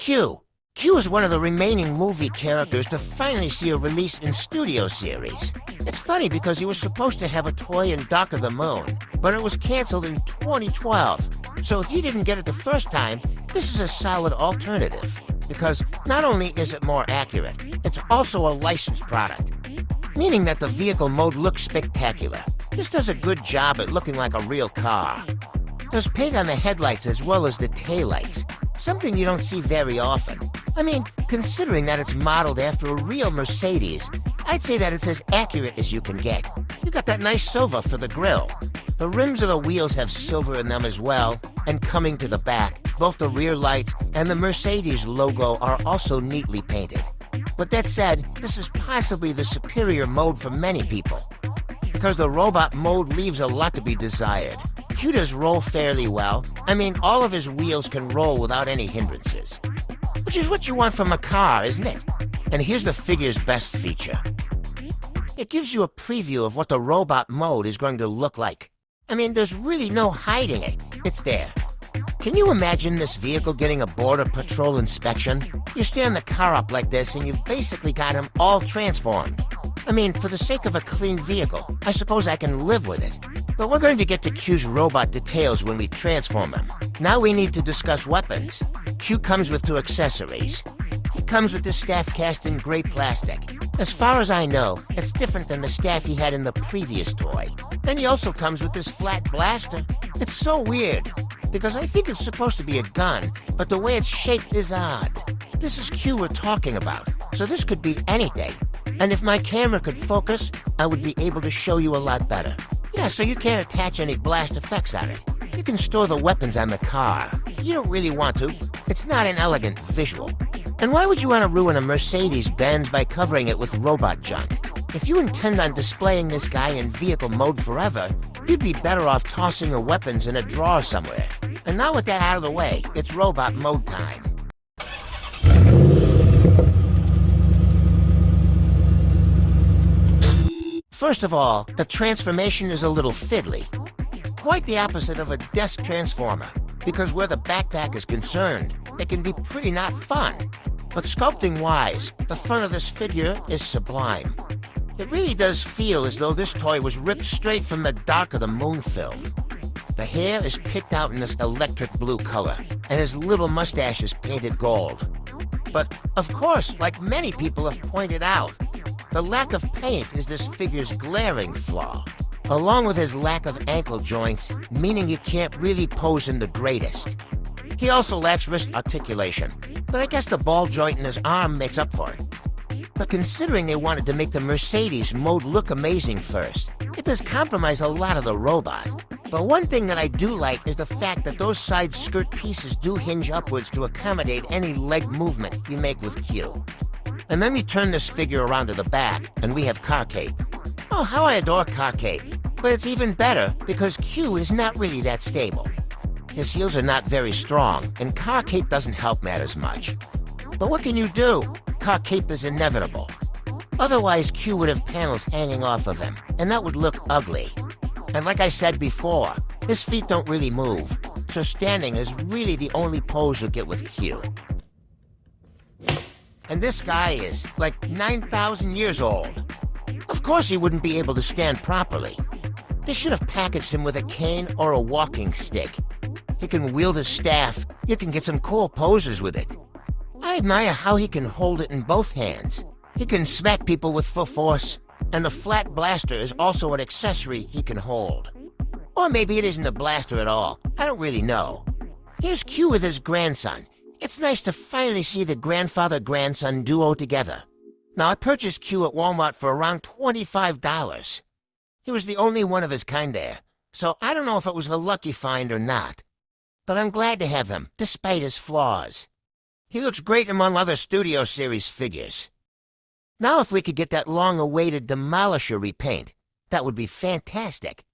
Q. Q is one of the remaining movie characters to finally see a release in studio series. It's funny because he was supposed to have a toy in Dark of the Moon, but it was canceled in 2012. So if you didn't get it the first time, this is a solid alternative. Because not only is it more accurate, it's also a licensed product. Meaning that the vehicle mode looks spectacular. This does a good job at looking like a real car. There's paint on the headlights as well as the taillights, something you don't see very often. I mean, considering that it's modeled after a real Mercedes, I'd say that it's as accurate as you can get. You got that nice silver for the grille. The rims of the wheels have silver in them as well, and coming to the back, both the rear lights and the Mercedes logo are also neatly painted. But that said, this is possibly the superior mode for many people, because the robot mode leaves a lot to be desired. Q does roll fairly well. I mean, all of his wheels can roll without any hindrances. Which is what you want from a car, isn't it? And here's the figure's best feature. It gives you a preview of what the robot mode is going to look like. I mean, there's really no hiding it. It's there. Can you imagine this vehicle getting a border patrol inspection? You stand the car up like this and you've basically got him all transformed. I mean, for the sake of a clean vehicle, I suppose I can live with it. But we're going to get to Q's robot details when we transform him. Now we need to discuss weapons. Q comes with 2 accessories. He comes with this staff cast in gray plastic. As far as I know, it's different than the staff he had in the previous toy. And he also comes with this flat blaster. It's so weird, because I think it's supposed to be a gun, but the way it's shaped is odd. This is Q we're talking about, so this could be anything. And if my camera could focus, I would be able to show you a lot better. Yeah, so you can't attach any blast effects on it. You can store the weapons on the car. You don't really want to. It's not an elegant visual. And why would you want to ruin a Mercedes Benz by covering it with robot junk? If you intend on displaying this guy in vehicle mode forever, you'd be better off tossing your weapons in a drawer somewhere. And now with that out of the way, it's robot mode time. First of all, the transformation is a little fiddly. Quite the opposite of a desk transformer, because where the backpack is concerned, it can be pretty not fun. But sculpting-wise, the front of this figure is sublime. It really does feel as though this toy was ripped straight from the Dark of the Moon film. The hair is picked out in this electric blue color, and his little mustache is painted gold. But, of course, like many people have pointed out, the lack of paint is this figure's glaring flaw, along with his lack of ankle joints, meaning you can't really pose him the greatest. He also lacks wrist articulation, but I guess the ball joint in his arm makes up for it. But considering they wanted to make the Mercedes mode look amazing first, it does compromise a lot of the robot. But one thing that I do like is the fact that those side skirt pieces do hinge upwards to accommodate any leg movement you make with Q. And then we turn this figure around to the back, and we have Car Cape. Oh, how I adore Car Cape. But it's even better because Q is not really that stable. His heels are not very strong, and Car Cape doesn't help matters much. But what can you do? Car Cape is inevitable. Otherwise, Q would have panels hanging off of him, and that would look ugly. And like I said before, his feet don't really move, so standing is really the only pose you'll get with Q. And this guy is, like, 9,000 years old. Of course he wouldn't be able to stand properly. They should have packaged him with a cane or a walking stick. He can wield his staff. You can get some cool poses with it. I admire how he can hold it in both hands. He can smack people with full force, and the flat blaster is also an accessory he can hold. Or maybe it isn't a blaster at all. I don't really know. Here's Q with his grandson. It's nice to finally see the grandfather-grandson duo together. Now, I purchased Q at Walmart for around $25. He was the only one of his kind there, so I don't know if it was a lucky find or not. But I'm glad to have him, despite his flaws. He looks great among other Studio Series figures. Now if we could get that long-awaited Demolisher repaint, that would be fantastic.